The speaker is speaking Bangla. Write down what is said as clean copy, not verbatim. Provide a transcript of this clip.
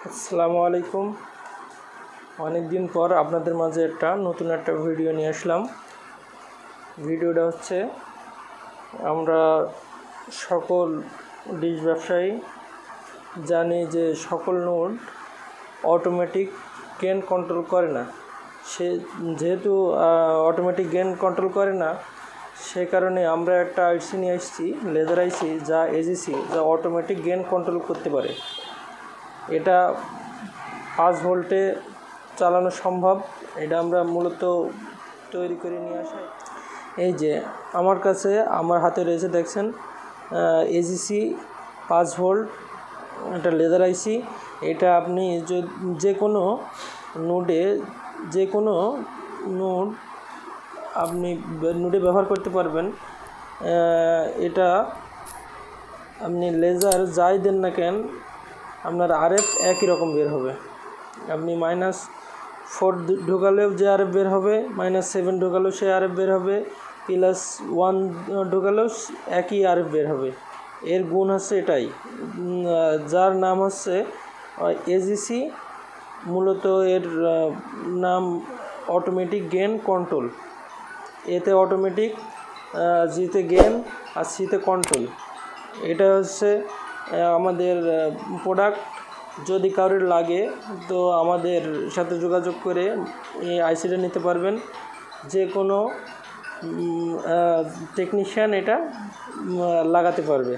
আসসালামু আলাইকুম। অনেক দিন পর আপনাদের মাঝে নতুন একটা ভিডিও নিয়ে আসলাম। ভিডিওটা হচ্ছে আমরা সকল ডিশ ব্যবসায়ী জানি যে সকল নোড অটোমেটিক গেন কন্ট্রোল করে না। যেহেতু অটোমেটিক গেন কন্ট্রোল করে না, সে কারণে আমরা একটা আইসি নিয়ে আসছি, লেজার আইসি, যা এজিসি, যা অটোমেটিক গেন কন্ট্রোল করতে পারে। এটা 5 ভোল্টে চালানো সম্ভব। এটা আমরা মূলত তৈরি করে নিয়ে আসি। এই যে আমার হাতে রয়েছে, দেখছেন, এজিসি 5 ভোল্ট একটা লেজার আইসি। এটা আপনি যে কোনো নোড আপনি নোডে ব্যবহার করতে পারবেন। এটা আপনি লেজার যাই দেন না কেন, আপনার আরএফ একই রকম বের হবে। আপনি -4 ঢোকালেও যে আরএফ বের হবে, -7 ঢোকালেও সে আরএফ বের হবে, +1 ঢোকালেও একই আরএফ বের হবে। এর গুণ হচ্ছে এটাই, যার নাম হচ্ছে এজিসি। মূলত এর নাম অটোমেটিক গেন কন্ট্রোল। এতে অটোমেটিক, জিতে গেন আর সিতে কন্ট্রোল। এটা হচ্ছে আমাদের প্রোডাক্ট। যদি কারোর লাগে তো আমাদের সাথে যোগাযোগ করে এই আইসিটা নিতে পারবেন। যে কোনো টেকনিশিয়ান এটা লাগাতে পারবে।